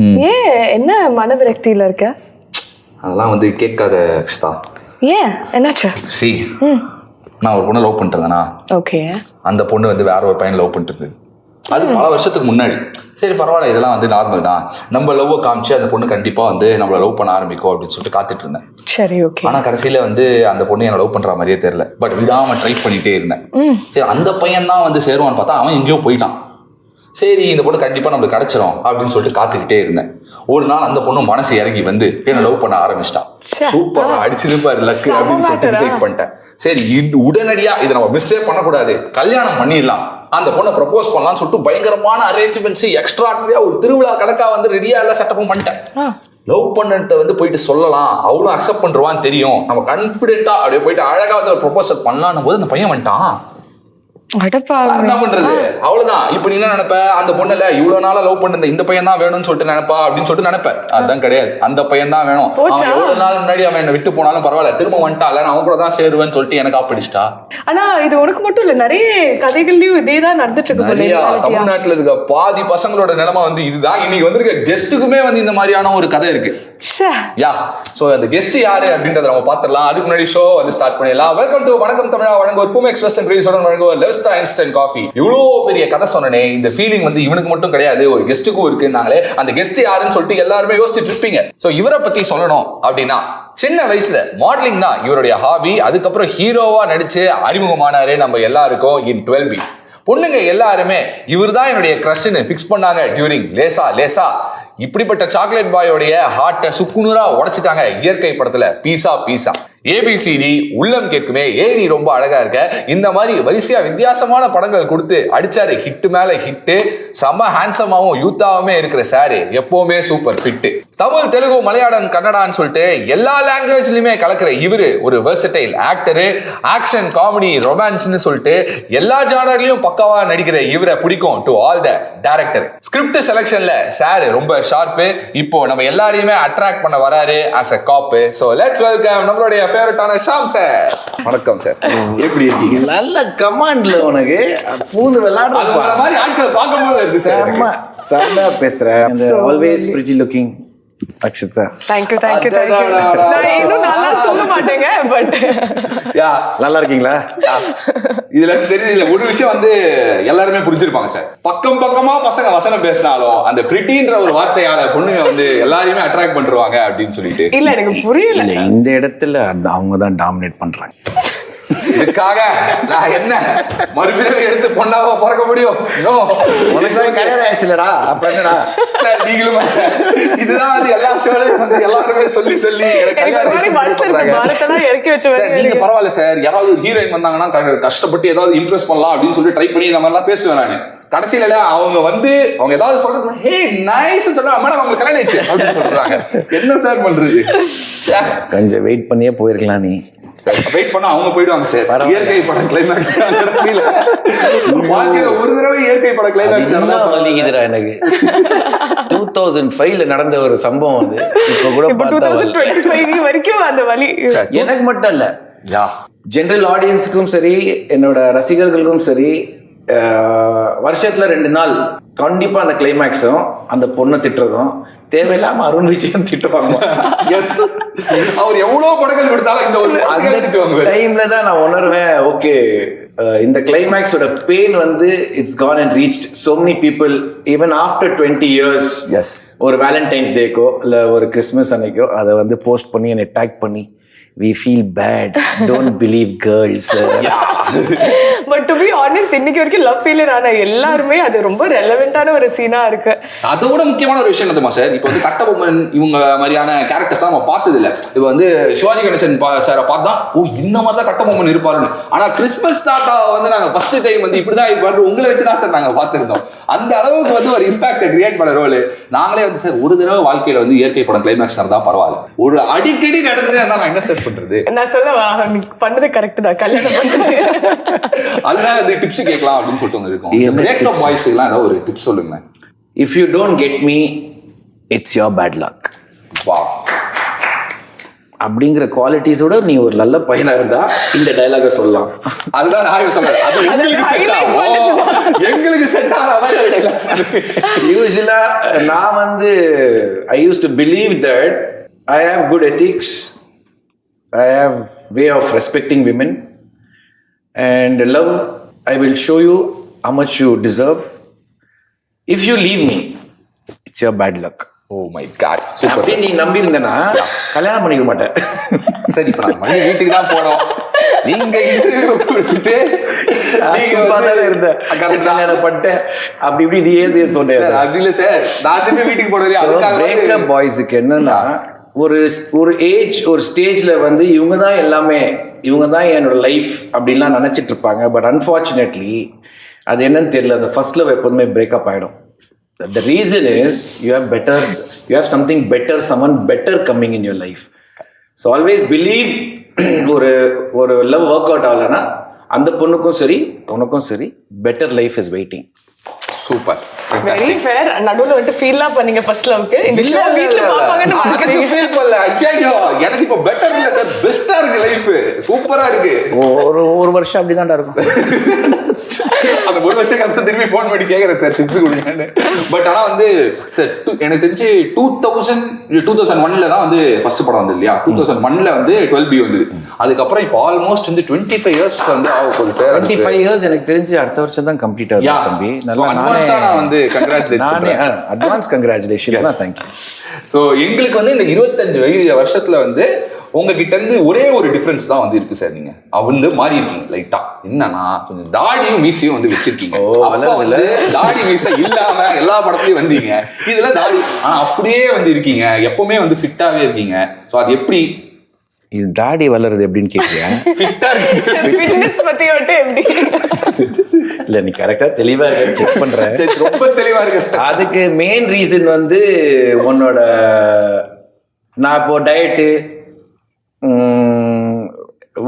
ஏன் என்ன மனவிரக்தியில இருக்க? அதெல்லாம் வந்து கேட்காத அக்ஷதா. ஏன் என்னாச்சு? சி, நான் ஒரு பொண்ணை லவ் பண்ணிட்டு இருந்தேனா, ஓகே, அந்த பொண்ணு வந்து வேற ஒரு பையன் லவ் பண்ணிட்டு இருந்தது. அது பல வருஷத்துக்கு முன்னாடி. சரி பரவாயில்ல, இதெல்லாம் வந்து நார்மல் தான், நம்ம லவ்வை காமிச்சு அந்த பொண்ணு கண்டிப்பா வந்து நம்மளை லவ் பண்ண ஆரம்பிக்கும் அப்படின்னு சொல்லிட்டு காத்துட்டு இருந்தேன். சரி, ஓகே. ஆனா கடைசியில வந்து அந்த பொண்ணு என்ன லவ் பண்ற மாதிரியே தெரியல. பட் விடாம ட்ரை பண்ணிட்டே இருந்தேன். சரி, அந்த பையன் தான் வந்து சேருவான்னு பார்த்தா அவன் எங்கேயோ போயிட்டான். சரி, இந்த பொண்ணு கண்டிப்பா நம்மளுக்கு கிடைச்சிரும் அப்படின்னு சொல்லிட்டு காத்துக்கிட்டே இருந்தேன். ஒரு நாள் அந்த பொண்ணு மனசு இறங்கி வந்து என்ன லவ் பண்ண ஆரம்பிச்சிட்டான். சூப்பரா அடிச்சிருப்பாரு லக்கு அப்படின்னு சொல்லிட்டு டிசைட் பண்ணிட்டேன். சரி, உடனடியா இதை நம்ம மிஸ்ஸே பண்ணக்கூடாது, கல்யாணம் பண்ணிடலாம், அந்த பொண்ணை ப்ரப்போஸ் பண்ணலாம்னு சொல்லிட்டு பயங்கரமான அரேஞ்ச்மெண்ட்ஸ், எக்ஸ்ட்ராடினரியா ஒரு திருவிழா கணக்கா வந்து ரெடியா எல்லாம் செட்டப்பும் பண்ணிட்டேன். லவ் பண்ணத வந்து போயிட்டு சொல்லலாம், அவளும் அக்செப்ட் பண்றான்னு தெரியும், நம்ம கான்ஃபிடென்ட்டா அப்படியே போயிட்டு அழகா வந்து ஒரு ப்ரொபோசல் பண்ணலான்னு போது அந்த பையன் வந்துட்டான். என்ன பண்றது, அவ்வளவுதான். இப்ப நீ என்ன நினைப்ப, அந்த பொண்ணுல இவ்வளவு நாளா லவ் பண்ண இந்த பையன் தான் வேணும்னு சொல்லிட்டு நினைப்பா அப்படின்னு சொல்லிட்டு நினைப்ப. அதுதான் கிடையாது, அந்த பையன் தான் வேணும். எவ்வளவு நாள் முன்னாடி அவன் என்ன விட்டு போனாலும் பரவாயில்ல, திரும்ப வந்துட்டா, இல்ல அவன் கூட தான் சேருவேன்னு சொல்லிட்டு எனக்கு ஆப்பிடிச்சிட்டா. ஆனா இது உனக்கு மட்டும் இல்ல, நிறைய கதைகள்லயும் இதேதான் நடந்துட்டு இருக்கு. தமிழ்நாட்டுல இருக்க பாதி பசங்களோட நிலைமை வந்து இதுதான். இன்னைக்கு வந்திருக்க கெஸ்ட்டுக்குமே வந்து இந்த மாதிரியான ஒரு கதை இருக்கு. யா, சோ அந்த கெஸ்ட் யாரு அப்படின்றத நம்ம பாத்துடலாம். அதுக்கு முன்னாடி ஷோ வந்து ஸ்டார்ட் பண்ணிடலாம். வெல்கம் டு வணக்கம் தமிழா வழங்குவோர் பூமெக்ஸ் வெஸ்டர்ன் பிரீஸோட வழங்குவோர் லெவஸ்டா இன்ஸ்டன்ட் காஃபி. இவ்வளோ பெரிய கதை சொன்னனே, இந்த ஃபீலிங் வந்து இவனுக்கு மட்டும் கிடையாது, ஒரு கெஸ்ட்டுக்கும் இருக்குன்னாங்களே. அந்த கெஸ்ட் யாருன்னு சொல்லிட்டு எல்லாருமே யோசிச்சுட்டு இருப்பீங்க. சோ இவரை பத்தி சொல்லணும் அப்படின்னா, சின்ன வயசுல மாடலிங் தான் இவருடைய ஹாபி. அதுக்கப்புறம் ஹீரோவா நடிச்சு அறிமுகமானாரே நம்ம எல்லாருக்கும் இன் 12B. பொண்ணுங்க எல்லாருமே இவர் தான் என்னுடைய கிரஷ்னு ஃபிக்ஸ் பண்ணாங்க டியூரிங் லேசா லேசா. இப்படிப்பட்ட சாக்லேட் பாயோடைய ஹார்ட்டை சுக்குநூறா உடைச்சிட்டாங்க இயற்கை படத்துல பீசா பீசா. ஏபிசிடி, உள்ளம் கேட்குமே, நீ ரொம்ப அழகா இருக்க, இந்த மாதிரி வரிசையா வித்தியாசமான படங்கள் கொடுத்து அடிச்சாரு ஹிட் மேல ஹிட். செம்ம ஹேண்ட்ஸமாவும் யூத்தாவுமே இருக்கிற சாரு எப்பவுமே சூப்பர் ஃபிட். தமிழ், தெலுங்கு, மலையாளம், கன்னடான்னு சொல்லிட்டு எல்லா லாங்குவேஜ்லயுமே கலக்கிற இவரு ஒரு வெர்சடைல் ஆக்டரு. ஆக்ஷன், காமெடி, ரொமான்ஸ்னு சொல்லிட்டு எல்லா ஜானர்லயும் பக்காவா நடிக்கிற இவரை பிடிக்கும் to all the director. Script செலக்ஷன்ல சார் ரொம்ப ஷார்ப்பு. இப்போ நம்ம எல்லாரையுமே அட்ராக்ட் பண்ண வராரு as a cop. So let's welcome நம்மளுடைய ஃபேவரட்டான ஷாம் சார். வணக்கம் சார், எப்படி இருக்கீங்க? நல்ல கமாண்ட்ல உனக்கு பூந்து விளையாடுற மாதிரி ஆட்களை பார்க்கும்போது இருக்கு சார். செம்ம பேசுறேன். Always pretty looking Akshata. Thank you. நான் இன்னும் நல்லா சொல்ல மாட்டேங்க, பட் யா, நல்லா இருக்கீங்களா? இதுல தெரியுது ஒரு விஷயம் வந்து எல்லாருமே புரிஞ்சிருப்பாங்க சார். பக்கம் பக்கமா பசங்க வசனம் பேசினாலும் அந்த பிரிட்டின்ற ஒரு வார்த்தையால பொண்ணுங்க வந்து எல்லாரையுமே அட்ராக்ட் பண்ணிருவாங்க அப்படின்னு சொல்லிட்டு. இல்ல, எனக்கு புரியல. இந்த இடத்துல அவங்க தான் டாமினேட் பண்றாங்க. இதுக்காக நான் என்ன மறுபிறவி எடுத்து பொண்ணாவா பிறக்க முடியும்? கல்யாணம் ஆயிடுச்சுலடா, அப்ப என்னடா நீங்களும் இதுதான் வந்து எல்லா ஷோலையும் வந்து எல்லாருமே சொல்லி நீங்க பரவாயில்ல சார், யாராவது ஒரு ஹீரோயின் வந்தாங்கன்னா கஷ்டப்பட்டு ஏதாவது இம்ப்ரெஸ் பண்ணலாம் அப்படின்னு சொல்லி ட்ரை பண்ணி நம்ம எல்லாம் பேசுவேன் நானு. கடைசியில அவங்க வந்து அவங்க ஏதாவது சொல்றது, ஹே நைஸ் சொல்ல, மேடம் அவங்களுக்கு கல்யாணம் ஆயிடுச்சு அப்படின்னு சொல்றாங்க. என்ன சார் பண்றது? கொஞ்சம் வெயிட் பண்ணியே போயிருக்கலாம். நீ வெயிட் பண்ணா அவங்க போயிடுவாங்க சார். இயற்கை படம் கிளைமேக்ஸ் கடைசியில வாழ்க்கையில ஒரு தடவை இயற்கை படம் கிளைமேக்ஸ் நடந்தா எனக்கு 2005ல நடந்த ஒரு சம்பவம் அது. இப்ப கூட 2025 வரைக்கும் அந்த வலி எனக்கு மட்டும் இல்ல, ஜெனரல் ஆடியன்ஸுக்கும் சரி, என்னோட ரசிகர்களுக்கும் சரி, வருஷத்துல 2 நாள் கண்டிப்பா அந்த கிளைமேக்ஸும் அந்த பொண்ணை திட்டுறதும் தேவையில்லாம அருண் விஜயம் திட்டுவாங்க. அவர் எவ்வளவு படங்கள் கொடுத்தாலும் இந்த ஒரு டைம்ல தான் நான் உணர்வேன், ஓகே இந்த கிளைமேக்ஸோட பெயின் வந்து it's gone and reached so many people even after 20 years. Yes, ஒரு வேலண்டைன்ஸ் டேக்கோ இல்ல ஒரு கிறிஸ்மஸ் அன்னைக்கோ அதை வந்து போஸ்ட் பண்ணி என்னை டேக் பண்ணி we feel bad, don't believe girls. But to be honest, இன்னைக்கு வரைக்கும் லவ் ஃபெயிலியர் ஆன எல்லாருமே அது ரொம்ப ரெலவெண்டான ஒரு சீனா இருக்கு. அதோட முக்கியமான ஒரு விஷயம் என்னமா சார், இப்போ வந்து கட்டபொம்மன் இவங்க மாதிரியான கேரக்டர்ஸ் தான் நம்ம பார்த்தது இல்லை. இப்போ வந்து சிவாஜி கணேசன் சாரை பார்த்தா ஓ இந்த மாதிரி தான் கட்டபொம்மன் இருப்பாருன்னு. ஆனா கிறிஸ்மஸ் தாத்தா வந்து நாங்க ஃபர்ஸ்ட் டைம் வந்து இப்படிதான் இருப்பாரு உங்களை வச்சுதான் சார் நாங்க பார்த்துருந்தோம். அந்த அளவுக்கு வந்து ஒரு இம்பாக்டை கிரியேட் பண்ண ரோல் நாங்களே வந்து சார் ஒரு தடவை வாழ்க்கையில வந்து இயற்கை படம் கிளைமேக்ஸ் நடந்தா பரவாயில்ல, ஒரு அடிக்கடி நடந்துட்டே இருந்தா நான் என்ன சார் பண்றது? நான் சொல்ல பண்ணது கரெக்ட் தான், கல்யாணம் பண்றது. அதனால வந்து டிப்ஸ் கேட்கலாம் அப்படின்னு சொல்லிட்டு இருக்கோம். பிரேக்கப் பாய்ஸ்க்குலாம் ஏதாவது ஒரு டிப்ஸ் சொல்லுங்க. If you don't get me, it's your bad luck. Wow. அப்படிங்கிற குவாலிட்டிஸோட நீ ஒரு நல்ல பையனா இருந்தா இந்த டைலாக சொல்லலாம். அதுதான் நான் சொல்றேன். அது உங்களுக்கு செட் ஆகும், எங்களுக்கு செட் ஆகாத. யூஸ்வலா நான் வந்து I use to believe that I have good ethics, I have way of respecting women and love. I will show you how much you deserve. If you leave me, it's your bad luck. Oh my God, super. அப்படி நீ நம்பி இருந்தனா கல்யாணம் பண்ணிக்க மாட்டேன். சரி, இப்ப நான் மணி வீட்டுக்கு தான் போனோம். நீங்க இன்டர்வியூ கொடுத்துட்டு இருந்த கல்யாணம் பண்ணிட்டேன் அப்படி இப்படி நீ ஏது சொன்னேன். அப்படி இல்ல சார், நான் திரும்பி வீட்டுக்கு போனது. பிரேக்கப் பாய்ஸுக்கு என்னன்னா ஒரு ஏஜ் ஒரு ஸ்டேஜ்ல வந்து இவங்க தான் எல்லாமே, இவங்க தான் என்னோட லைஃப் அப்படின்லாம் நினைச்சிட்டு இருப்பாங்க. பட் அன்பார்ச்சுனேட்லி அது என்னன்னு தெரியல, அந்த ஃபர்ஸ்ட் லவ் எப்போதுமே பிரேக்கப் ஆயிடும். The reason is you have something better, someone better coming in your life. So always believe ஒரு love work out ஆகலன்னா அந்த பொண்ணுக்கும் சரி உனக்கும் சரி better life is waiting. Super, very fair. நடுவுல வந்து ஃபீல்லாம் பண்ணீங்க ஃபர்ஸ்ட் லவ்க்கு. இந்த இல்ல வீட்ல பாப்பாங்கன்னு அதுக்கு ஃபீல் பண்ணல. ஐயோ எனக்கு இப்ப பெட்டர் இல்ல சார், பெஸ்டா இருக்கு, லைஃப் சூப்பரா இருக்கு. ஒரு வருஷம் அப்படிதான்டா இருக்கும். அந்த ஒரு வருஷம் அப்புறம் திரும்பி ஃபோன் பண்ணி கேக்குறேன் சார் டிப்ஸ் கொடுங்கன்னு. பட் ஆனா வந்து சார் எனக்கு தெரிஞ்சு 2001ல தான் வந்து ஃபர்ஸ்ட் படம் வந்து இல்லையா, 2001ல வந்து 12B வந்தது. அதுக்கப்புறம் இப்போ ஆல்மோஸ்ட் வந்து 25 இயர்ஸ் வந்து ஆக போகுது சார். 25 இயர்ஸ் எனக்கு தெரிஞ்சு அடுத்த வருஷம் தான் கம்ப்ளீட் ஆகுது தம்பி. நான் வந்து advance congratulations. Thank you. So எங்களுக்கு வந்து இந்த 25 வருஷத்துல வந்து உங்ககிட்ட இருந்து ஒரே ஒரு டிஃபரன்ஸ் தான் வந்து இருக்கு சார். நீங்க வந்து மாறி இருக்கீங்க லைட்டா. என்னன்னா கொஞ்சம் தாடியும் மீசையும் வந்து வச்சிருக்கீங்க. வந்து தாடி மீசை இல்லாம எல்லா படத்துலயும் வந்தீங்க, இதுல தாடி ஆனா அப்படியே வந்து இருக்கீங்க, எப்பவுமே வந்து ஃபிட்டாவே இருக்கீங்க. ஸோ அது எப்படி இது தாடி வளருது எப்படின்னு கேட்கிறேன். ஃபிட்டா ஃபிட்னஸ் பத்தி மட்டும் எப்படி? இல்ல நீ கரெக்டா தெளிவா இருக்க செக் பண்றேன். ரொம்ப தெளிவா இருக்கு. அதுக்கு மெயின் ரீசன் வந்து உன்னோட நான் இப்போ டயட்டு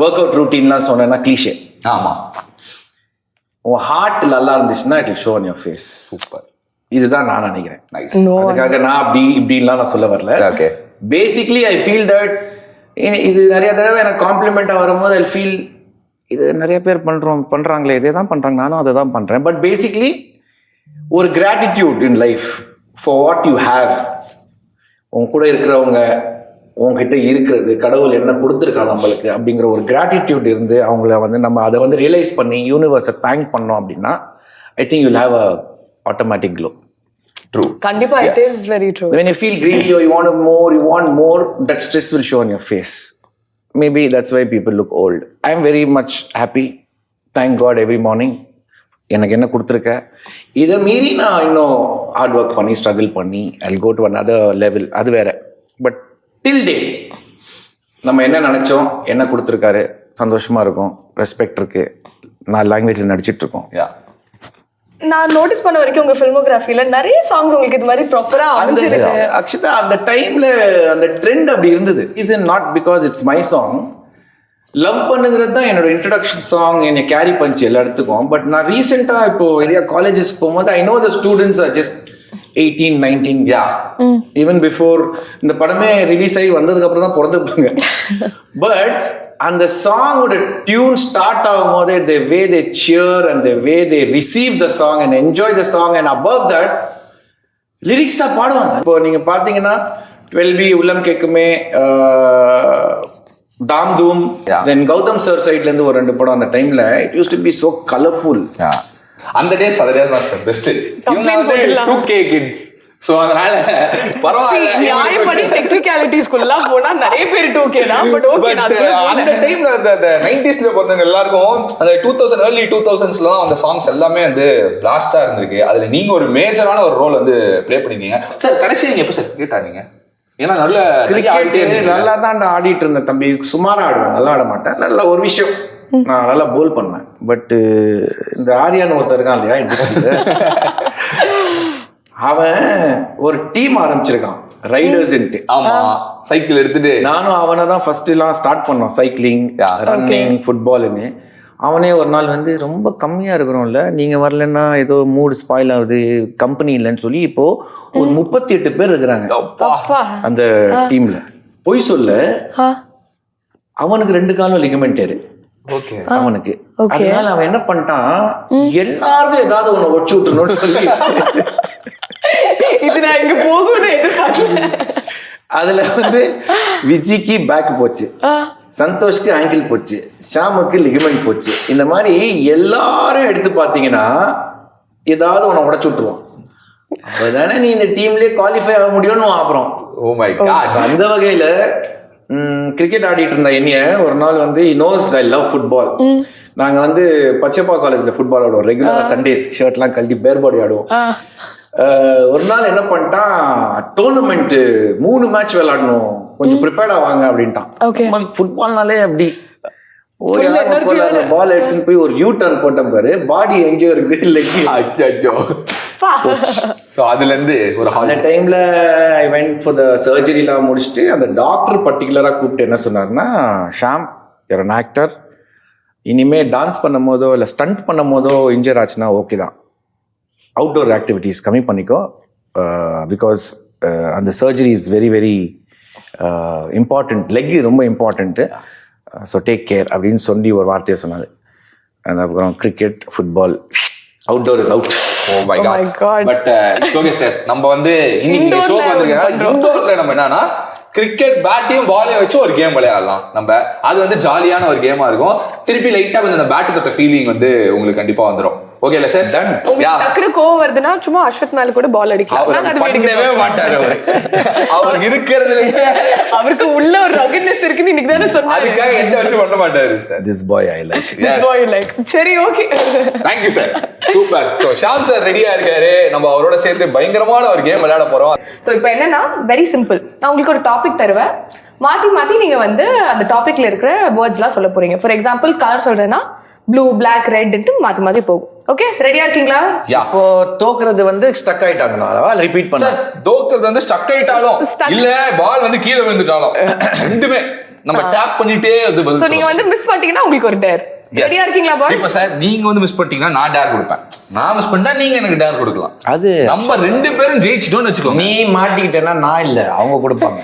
ஒர்க் அவுட் ரூட்டீன்லாம் சொன்னேன்னா கிளீஷே. ஆமா, உன் ஹார்ட் நல்லா இருந்துச்சுன்னா it will show on your face. Super, இதுதான் நான் நினைக்கிறேன். நைஸ். அதுக்காக நான் அப்படி இப்படின்லாம் நான் சொல்ல வரல. Okay, basically I feel that இது நிறைய தடவை எனக்கு காம்ப்ளிமெண்ட்டாக வரும்போது ஐ ஃபீல் இது நிறைய பேர் பண்ணுறாங்களே, இதே தான் பண்ணுறாங்க, நானும் அதை தான் பண்ணுறேன். பட் பேசிக்லி ஒரு gratitude in life for what you have. உங்க கூட இருக்கிறவங்க, உங்ககிட்ட இருக்கிறது, கடவுள் என்ன கொடுத்துருக்கா நம்மளுக்கு அப்படிங்கிற ஒரு கிராட்டிடியூட் இருந்து அவங்கள வந்து நம்ம அதை வந்து ரியலைஸ் பண்ணி யூனிவர்ஸை தேங்க் பண்ணோம் அப்படின்னா I think you have a automatic glow. True. கண்டிப்பா, it is very true. When you feel greedy or you want more, that stress will show on your face. Maybe that's why people look old. I am very much happy. Thank God every morning. எனக்கு என்ன கொடுத்துருக்க, இதை மீறி நான் இன்னும் hard work பண்ணி struggle பண்ணி I'll go to another level. அது வேற. பட் டில் டே நம்ம என்ன நினைச்சோம், என்ன கொடுத்துருக்காரு, சந்தோஷமா இருக்கும், ரெஸ்பெக்ட் இருக்கு, நான் லாங்குவேஜில் நடிச்சிட்டு இருக்கோம். நான் நோட்டீஸ் பண்ண வரைக்கும் உங்க ஃபில்மோகிராஃபில நிறைய சாங்ஸ் உங்களுக்கு இது மாதிரி ப்ராப்பரா அமைஞ்சிருக்கு. ஆக்சுவலா அந்த டைம்ல அந்த ட்ரெண்ட் அப்படி இருந்தது. Is not because it's my song. Love பண்ணுங்கிறது தான் என்னோட இன்ட்ரடக்ஷன் சாங், என்னை கேரி பண்ணிச்சு எல்லா இடத்துக்கும். பட் நான் ரீசெண்டாக இப்போ நிறைய காலேஜஸ் போகும்போது I know the students are just 18, 19. Even before இந்த படமே ரிலீஸ் ஆகி வந்ததுக்கு அப்புறம் தான் பிறந்துருப்பாங்க. பட் அந்த சாங்கோட டியூன் ஸ்டார்ட் ஆகும் போதே the way they cheer and the way they receive the song and enjoy the song and above that லிரிக்ஸா பாடுவாங்க. இப்போ நீங்க பாத்தீங்கன்னா 12B உள்ளம் கேக்குமே, தாம் தூம், தென் கௌதம் சார் சைட்ல இருந்து ஒரு 2 படம் அந்த டைம்ல it used to be so colourful. அந்த டேஸ் அதே தான் சார் பெஸ்ட். இவங்க வந்து 2K கிட்ஸ். சோ அதனால பரவாயில்லை, நியாயப்படி டெக்னிகாலிட்டிஸ்க்குள்ள போனா நிறைய பேர் 2K தான். பட் ஓகே, அந்த டைம்ல அந்த 90ஸ்ல பிறந்தவங்க எல்லாருக்கும் அந்த 2000 early 2000ஸ்ல அந்த சாங்ஸ் எல்லாமே வந்து பிளாஸ்டா இருந்திருக்கு. அதுல நீங்க ஒரு மேஜரான ஒரு ரோல் வந்து ப்ளே பண்ணிருக்கீங்க சார். கடைசி நீங்க எப்ப சார் கிரிக்கெட் ஆடுனீங்க? ஏன்னா நல்ல நல்லா தான் ஆடிட்டு இருந்தேன் தம்பி. சுமாரா ஆடுவேன், நல்லா ஆட மாட்டேன். நல்ல ஒரு விஷயம், நான் நல்லா போல் பண்ணேன். பட் இந்த ஆரியான்னு ஒருத்தர் இருக்கான் இல்லையா இண்டஸ்ட்ரியில, அவன் ஒரு டீம் ஆரம்பிச்சிருக்கான், ரைடர்ஸ். ஆமா, சைக்கிள் எடுத்துட்டு நானும் அவனை தான் ஃபர்ஸ்ட் எல்லாம் ஸ்டார்ட் பண்ணோம், சைக்கிளிங், ரன்னிங், ஃபுட்பால்னு. அவனே ஒரு நாள் வந்து ரொம்ப கம்மியா இருக்கிறோம்ல, நீங்க வரலன்னா ஏதோ மூடு ஸ்பாயில் ஆகுது, கம்பெனி இல்லைன்னு சொல்லி இப்போ ஒரு 38 பேர் இருக்கிறாங்க அந்த டீம்ல. பொய் சொல்ல அவனுக்கு 2 காலும் லிகமெண்டேரு ஓகே அவனுக்கு. அதனால அவன் என்ன பண்ணிட்டான், எல்லாருமே ஏதாவது ஒண்ணு ஒடிச்சு விட்டுறணும்னு சொல்லி இது நான் இங்க போகும்னு எதிர்பார்க்கல. அதுல வந்து விஜிக்கு பேக் போச்சு, சந்தோஷ்க்கு ஆங்கிள் போச்சு, ஷாமுக்கு லிகமெண்ட் போச்சு. இந்த மாதிரி எல்லாரும் எடுத்து பாத்தீங்கன்னா ஏதாவது ஒண்ணு உடைச்சு விட்டுருவான். அப்பதானே நீ இந்த டீம்லயே குவாலிஃபை ஆக முடியும்னு அப்புறம். Oh my God. அந்த வகையில கிரிக்கெட் ஆடிட்டு இருந்த என்னைய ஒரு நாள் வந்து நோஸ் ஐ லவ் ஃபுட்பால். நாங்க வந்து பச்சைப்பா காலேஜ்ல ஃபுட்பால் ஆடுவோம் ரெகுலரா. சண்டேஸ் ஷர்ட்லாம் கழட்டி பேர் பாடி ஆடுவோம். ஒரு நாள் என்ன பண்ணிட்டான், டோர்னமெண்ட் 3 மேட்ச் விளையாடணும், கொஞ்சம் ப்ரிப்பேர்டா வாங்க அப்படின்ட்டான். ஃபுட்பால்னாலே அப்படி பால் எடுத்துன்னு போய் ஒரு யூ டர்ன் போட்டேன் பாரு, பாடி எங்கேயோ இருக்குது இல்லையோ. அதுல இருந்து ஒரு அந்த டைம்ல ஐ வென்ட் ஃபார் த சர்ஜரிலாம் முடிச்சுட்டு அந்த டாக்டர் பர்டிகுலரா கூப்பிட்டு என்ன சொன்னார்னா, ஷாம் யூர் an actor, இனிமே டான்ஸ் பண்ணும் போதோ இல்லை ஸ்டண்ட் பண்ணும் போதோ இன்ஜர் ஆச்சுன்னா ஓகே தான், அவுட்டோர் ஆக்டிவிட்டீஸ் கம்மி பண்ணிக்கோ, பிகாஸ் அந்த surgery is very very important, leg ரொம்ப இம்பார்ட்டன்ட்டு, ஸோ டேக் கேர் அப்படின்னு சொல்லி ஒரு வார்த்தையை சொன்னார். அதுக்கப்புறம் cricket football outdoor is out. Oh my God. But it's okay sir. நம்ம வந்து இன்னைக்கு ஷோக்கு வந்திருக்கோம். இன்டோர்ல நம்ம என்னன்னா கிரிக்கெட் பேட்டையும் பாலையும் வச்சு ஒரு கேம் விளையாடலாம் நம்ம. அது வந்து ஜாலியான ஒரு கேமா இருக்கும். திருப்பி லைட்டா கொஞ்சம் அந்த பேட்டு தொட்ட ஃபீலிங் வந்து உங்களுக்கு கண்டிப்பா வந்துடும். ஓகே இல்ல சார்? டன். டக்குனு கோவம் வருதுன்னா சும்மா அஸ்வத் மேல கூட பால் அடிக்கலாம். பண்ணவே மாட்டாரு அவர் இருக்கிறதுல அவருக்கு உள்ள ஒரு ரகட்னஸ் இருக்குன்னு இன்னைக்கு தானே சொன்னாரு. அதுக்காக என்ன வச்சு பண்ண மாட்டாரு sir. This boy I like. This boy like. சரி okay. Thank you sir. Super. So Sham sir ரெடியா இருக்காரு. நம்ம அவரோட சேர்ந்து பயங்கரமான ஒரு கேம் விளையாட போறோம். சோ இப்போ என்னன்னா வெரி சிம்பிள். நான் உங்களுக்கு ஒரு டாபிக் தருவேன். மாத்தி மாத்தி நீங்க வந்து அந்த டாபிக்ல இருக்கிற வேர்ட்ஸ்லாம் சொல்ல போறீங்க. ஃபார் எக்ஸாம்பிள் கலர் சொல்றேன்னா ப்ளூ பிளாக் ரெட்ன்ட்டு மாத்தி மாத்தி போகும். ஓகே ரெடியா இருக்கீங்களா? இப்போ தோக்குறது வந்து ஸ்டக் ஆயிட்டாங்களா ரிப்பீட் பண்ண? சார் தோக்குறது வந்து ஸ்டக் ஆயிட்டாலும் இல்ல பால் வந்து கீழே விழுந்துட்டாலும் ரெண்டுமே நம்ம டேப் பண்ணிட்டே அது பதில். சோ நீங்க வந்து மிஸ் பண்ணிட்டீங்கன்னா உங்களுக்கு ஒரு டேர். ரெடியா இருக்கீங்களா பாய்ஸ்? இப்போ சார் நீங்க வந்து மிஸ் பண்ணிட்டீங்கன்னா நான் டேர் கொடுப்பேன். நான் மிஸ் பண்ணா நீங்க எனக்கு டேர் கொடுக்கலாம். அது நம்ம 2 பேரும் ஜெயிச்சிட்டோம்னு வெச்சுக்கோங்க. நீ மாட்டிக்கிட்டேன்னா நான் இல்ல அவங்க கொடுப்பாங்க.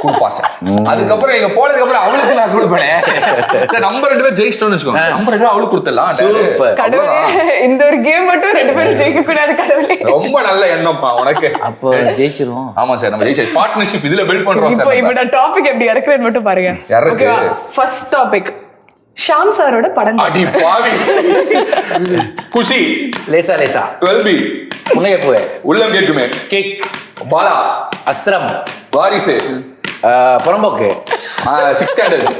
கொடுப்பா சார். அதுக்கப்புறம் நீங்க போனதுக்கு அப்புறம் அவளுக்கு நான் கொடுப்பேன். நம்ம 2 பேரும் ஜெயிச்சிட்டோம்னு வெச்சுக்கோங்க. நம்ம 2 பேரும் அவளுக்கு கொடுத்துடலாம். சூப்பர். கடவுளே இந்த ஒரு கேம் மட்டும் 2 பேரும் ஜெயிக்க கூடாது கடவுளே. ரொம்ப நல்ல எண்ணம்ப்பா உனக்கு. அப்போ ஜெயிச்சிருவோம். ஆமா சார் நம்ம ஜெயிச்சோம். பார்ட்னர்ஷிப் இதுல பில்ட் பண்றோம் சார். இப்போ நான் டாபிக் எப்படி இறக்குறேன்னு மட்டும் பாருங்க. ஓகேவா? ஃபர்ஸ்ட் டாபிக் ஷாம் சாரோட படம். அடி பாவி. குஷி லேசா லேசா 12B முனைய போய் உள்ளம் கேட்டுமே கிக் பாலா அஸ்திரம் வாரிசு புறம்போக்கு 6 ஸ்டாண்டர்ட்ஸ்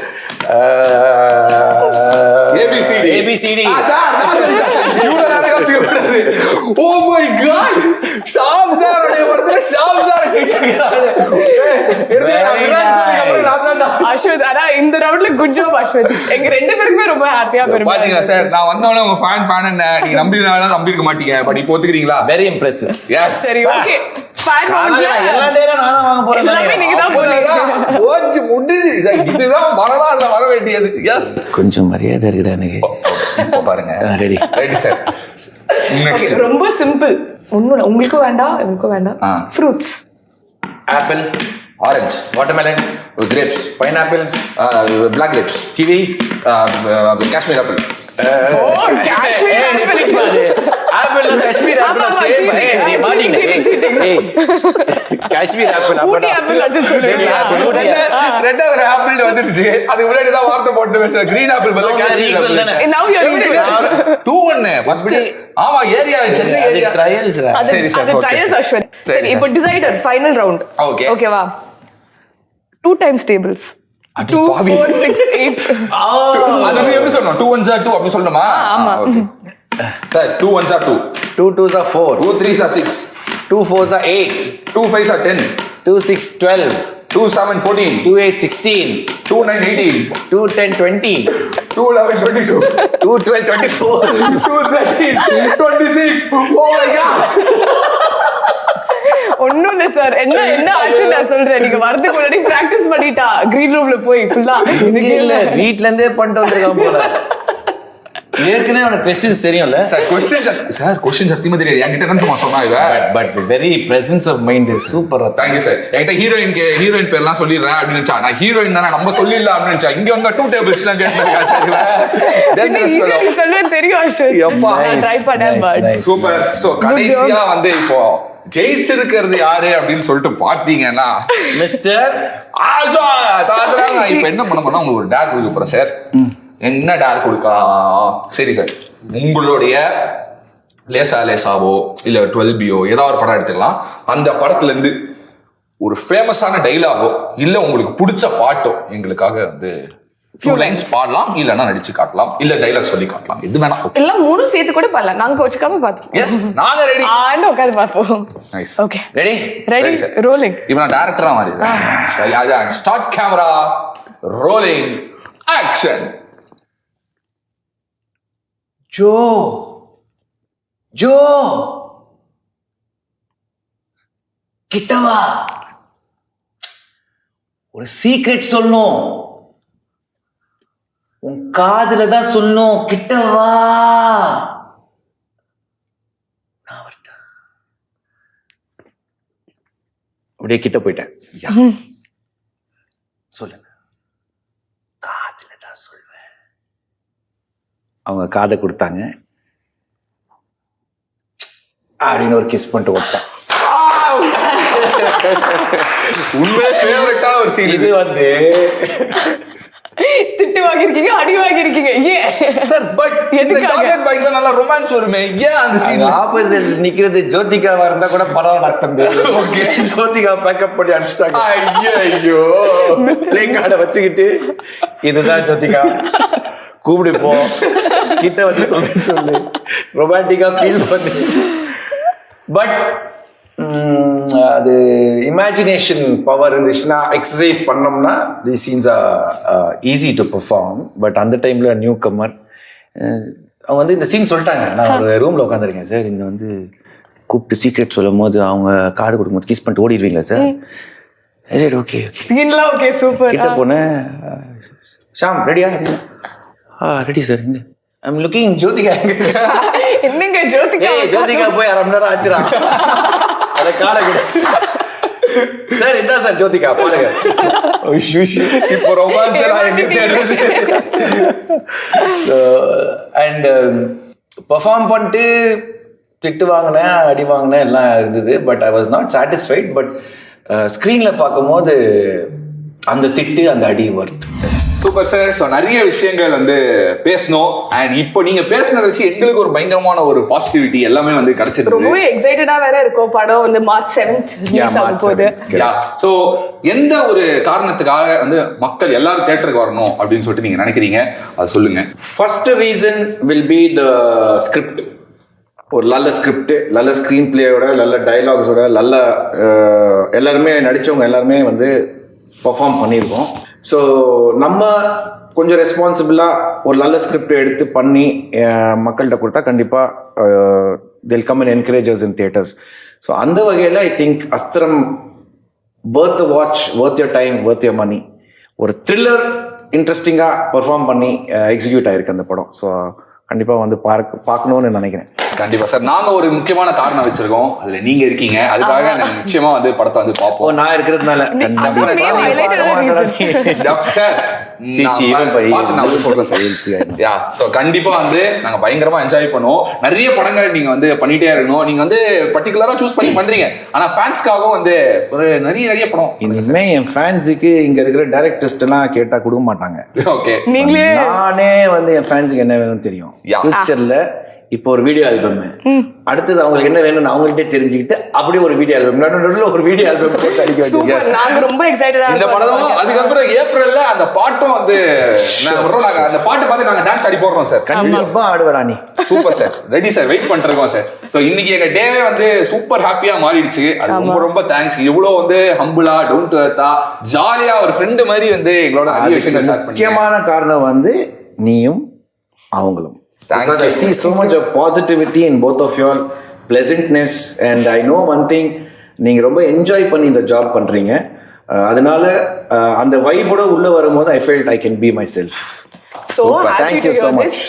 ABCD. சார் நான் சொல்லிட்டேன். இவ்வளவு நேரம் யோசிக்கக்கூடாது. Oh my god. Sham sir உடைய படத்துல ஷாம் சார் ஜெயிச்சிருக்காரு. அஸ்வத் அடா இந்த ரவுண்ட்ல குட் ஜாப் அஸ்வத். எங்க 2 பேருக்குமே ரொம்ப ஹாப்பியா போயிருக்கு. பாத்தீங்களா சார் நான் வந்தவனே உங்க ஃபேன் என்ன நீங்க நம்பினாலும் நம்பி இருக்க மாட்டீங்க. பட் இப்போ ஒத்துக்கிறீங்களா? Very impressive. எஸ். சரி ஓகே. ஃபேன் எல்லா டேரும் நான் தான் வாங்க போறேன். எல்லாமே நீங்க தான் போறீங்க. ஓச்சு முடிஞ்சு. இதுதான் வரலாறுல வர வேண்டியது. எஸ். கொஞ்சம் மரியாதை இருக்குடா எனக்கு. இப்போ பாருங்க. Ready ready sir. நெக்ஸ்ட் ரொம்ப சிம்பிள். ஒண்ணும் உங்களுக்கும் வேண்டாம் எனக்கும் வேண்டாம். Fruits. Apple, orange, watermelon, grapes, pineapple, black grapes, kiwi, Kashmir apple. Kashmir apple Kashmir apple same. நீ மாட்டீங்க. காஷ்மீர் ஆப்பிள் ஊட்டி ஆப்பிள் அது சொல்லுங்க. ரெண்டாவது ஆப்பிள் வந்துருச்சு. அது முன்னாடி தான் வார்த்தை போட்டு கிரீன் ஆப்பிள் பதிலா Kashmir apple. Now you are using it. 2-1 first. ஆமா ஏரியா சென்னை ஏரியா ட்ரையல்ஸ். சரி சார். அது ட்ரையல்ஸ் அஸ்வத். சரி இப்போ டிசைடர் ஃபைனல் ரவுண்ட். ஓகே. ஓகேவா? 2 times tables. 2 4 6 8. அது எப்படி சொல்லணும்? 2 1s are 2 அப்படி சொல்லணுமா? ஆமா. Okay sir. 2 1s are 2, 2 2s are 4, 2 3s are 6, 2 4s are 8, 2 5s are 10, 2 6 12, 2 7 14, 2 8 16, 2 9 18, 2 10 20, 2 11 22, 2 12 24, 2 13 26. Oh my god. ஒண்ணும் இல்ல சார். என்ன ஆச்சு நான் சொல்றேன். நீங்க வரதுக்கு முன்னாடி பிராக்டிஸ் பண்ணிட்டா கிரீன் ரூம்ல போய் ஃபுல்லா. இல்ல வீட்ல இருந்தே பண்ணிட்டு வந்திருக்கான் போல. ஏற்கனவே உனக்கு கொஸ்டின்ஸ் தெரியும்ல சார் கொஸ்டின் சத்தியமா தெரியாது என்கிட்ட என்ன சொன்னா இவ but very presence of mind is super. Thank you sir. என்கிட்ட ஹீரோயின் பேர்லாம் சொல்லிடுறேன் அப்படின்னு நினைச்சா நான் ஹீரோயின் தானே நம்ம சொல்லிடலாம் அப்படின்னு நினைச்சா இங்க வந்து 2 tables எல்லாம் சொல்லுவேன் தெரியும் அஸ்வின். எப்பா ட்ரை பண்ணேன். சூப்பர். சோ கடைசியா வந்து இப்போ ஜெயிச்சிருக்கிறது யாரு அப்படின்னு சொல்லிட்டு பார்த்தீங்கன்னா மிஸ்டர் இப்ப என்ன பண்ண உங்களுக்கு ஒரு டேர் கொடுக்க போறேன் சார். என்ன டேர் கொடுக்கலாம்? சரி சார், உங்களுடைய லேசாவோ இல்ல 12BO ஏதாவது ஒரு படம் எடுத்துக்கலாம். அந்த படத்துல இருந்து ஒரு ஃபேமஸான டைலாகோ இல்ல உங்களுக்கு பிடிச்ச பாட்டோ எங்களுக்காக வந்து few lines பாடலாம், இல்லன்னா நடிச்சு காட்டலாம், இல்ல டைலாக் சொல்லி காட்டலாம், எது வேணா. எல்லாம் மூணு சேர்த்து கூட பண்ணலாம். நாங்க கோச்சுக்காம பாத்துக்கோம். எஸ், நாங்க ரெடி. உட்காந்து பாப்போம். Nice. Okay, ready ready rolling. இப்போ நான் டைரக்டரா மாறிடுறேன். Start camera rolling action. Jo Jo கிட்டவா, ஒரு சீக்ரெட் சொல்லணும், உன் காதுல தான் சொல்லணும், கிட்டவா. நான் வரட்டா? அப்படியே கிட்ட போயிட்டேன். சொல்லுங்க. காதுல தான் சொல்வேன். அவங்க காதை கொடுத்தாங்க அப்படின்னு ஒரு கிஸ் பண்ணிட்டு ஓட்டேன். உண்மையிலே ஃபேவரட்டான ஒரு சீன் இது வந்து திட்டு வாங்கிருக்கீங்க, அடி வாங்கிருக்கீங்க. ஏன் சார்? பட் இந்த சாக்லேட் பாய்க்கு தான் நல்லா ரொமான்ஸ் வருமே, ஏன் அந்த சீன்? ஆப்போசிட் நிக்கிறது ஜோதிகாவா இருந்தா கூட பரவாயில்ல தம்பி. ஓகே, ஜோதிகா பேக்கப் பண்ணி அனுப்பிச்சிட்டாங்க. ஐயோ, பிளேயிங் கார்டை வச்சுக்கிட்டு இதுதான் ஜோதிகா, கூப்பிடு போ, கிட்ட வந்து சொல்லு ரொமான்டிக்கா ஃபீல் பண்ணு. பட் அது இமேஜினேஷன் பவர் இருந்துச்சுன்னா, எக்ஸசைஸ் பண்ணோம்னா the scenes are easy to perform. But அந்த டைம்ல நியூ கம்மர் அவங்க வந்து இந்த சீன் சொல்லிட்டாங்க. நான் ஒரு ரூம்ல உட்காந்துருக்கேன் சார், இங்க வந்து கூப்பிட்டு சீக்ரெட் சொல்லும் போது அவங்க காது கொடுக்கும்போது கிஸ் பண்ணிட்டு ஓடிடுவீங்களா சார்? சரி, ஓகே, சீன்லாம் ஓகே, சூப்பர். கிட்ட போனேன். ஷாம் ரெடியா? Ready sir. I'm looking Jyothika. என்னங்க ஜோதிகா? ஜோதிகா போய் 1/2 மணி நேரம் ஆச்சுடா. அத காலை கொடு சார். இதான் சார் ஜோதிகா, பாருங்க. இப்போ ரொமான்ஸ் அண்ட் பெர்ஃபார்ம் பண்ணிட்டு திட்டு வாங்கினேன், அடி வாங்கினேன், எல்லாம் இருந்தது. But I was not satisfied. But ஸ்க்ரீன்ல பார்க்கும்போது அந்த திட்டு அந்த அடி வர்த். Super sir. ஸோ நிறைய விஷயங்கள் வந்து பேசணும். அண்ட் இப்போ நீங்க பேசுனதை வச்சு எங்களுக்கு ஒரு பயங்கரமான ஒரு பாசிட்டிவிட்டி எல்லாமே வந்து கிடைச்சிருக்கு. ரொம்பவே எக்ஸைட்டடா வேற இருக்கும். படம் வந்து March 7th ரிலீஸ் ஆக போகுது. ஸோ எந்த ஒரு காரணத்துக்காக வந்து மக்கள் எல்லாரும் தியேட்டருக்கு வரணும் அப்படின்னு சொல்லிட்டு நீங்க நினைக்கிறீங்க, அது சொல்லுங்க. First reason will be the script. ஒரு நல்ல ஸ்கிரிப்ட், நல்ல ஸ்க்ரீன் பிளேயோட, நல்ல டைலாக்ஸோட, நல்ல எல்லாருமே நடித்தவங்க எல்லாருமே வந்து பர்ஃபார்ம் பண்ணியிருக்கோம். ஸோ நம்ம கொஞ்சம் ரெஸ்பான்சிபிளாக ஒரு நல்ல ஸ்கிரிப்ட் எடுத்து பண்ணி மக்கள்கிட்ட கொடுத்தா கண்டிப்பாக they'll come and encourage us in theatres. So அந்த வகையில் I think Asthiram worth the watch, worth your time, worth your money. ஒரு த்ரில்லர் இன்ட்ரெஸ்டிங்காக பெர்ஃபார்ம் பண்ணி எக்ஸிக்யூட் ஆகிருக்கு அந்த படம். ஸோ கண்டிப்பாக வந்து பார்க்கணும்னு நினைக்கிறேன். கண்டிப்பா சார். நாங்க ஒரு முக்கியமான காரணம் வச்சிருக்கோம், அதுல நீங்க இருக்கீங்க. அதுக்காக நாங்க நிச்சயமா வந்து படத்தை வந்து பார்ப்போம். நான் இருக்கிறதுனால கண்டிப்பா வந்து நாங்க பயங்கரமா என்ஜாய் பண்ணுவோம். நிறைய படங்கள் நீங்க வந்து பண்ணிட்டே இருக்கணும். நீங்க வந்து பர்டிகுலரா சூஸ் பண்ணி பண்றீங்க. ஆனா ஃபேன்ஸ்க்காகவும் வந்து ஒரு நிறைய படம் இனிமே என் ஃபேன்ஸுக்கு இங்க இருக்கிற டைரக்டர்ஸ் எல்லாம் கேட்டா கொடுக்க மாட்டாங்க. ஓகே, நீங்களே நானே வந்து என் ஃபேன்ஸுக்கு என்ன வேணும்னு தெரியும். ஃபியூச்சர்ல இப்போ ஒரு வீடியோ ஆல்பம், அடுத்தது அவங்களுக்கு என்ன வேணும்னு அவங்கள்ட்டே தெரிஞ்சுக்கிட்டு அப்படியே ஒரு வீடியோ ஆல்பம், நடுவில் ஒரு வீடியோ ஆல்பம் போட்டு அடிக்க வேண்டியது. நாங்க ரொம்ப எக்ஸைட்டடா இந்த படமும் அதுக்கப்புறம் ஏப்ரல்ல அந்த பாட்டும் வந்து நாங்க அந்த பாட்டு பார்த்து நாங்க டான்ஸ் ஆடி போடுறோம் சார். கண்டிப்பா ஆடுவேடா நீ. Super sir, ready sir, wait பண்ணிருக்கோம் சார். ஸோ இன்னைக்கு எங்க டேவே வந்து சூப்பர் ஹாப்பியா மாறிடுச்சு. அது ரொம்ப ரொம்ப தேங்க்ஸ். இவ்வளவு வந்து ஹம்பிளா, டவுன் டு எர்த்தா, ஜாலியா ஒரு ஃப்ரெண்டு மாதிரி வந்து எங்களோட நிறைய விஷயங்கள் ஷேர் பண்ணீங்க. முக்கியமான காரணம் வந்து நீயும் அவங்களும். Because I see so much of positivity in both of y'all, pleasantness, and I know one thing, நீங்க ரொம்ப என்ஜாய் பண்ணி இந்த ஜாப் பண்றீங்க. அதனால அந்த வைபோட உள்ள வரும்போது I felt I can be myself. So happy to hear this.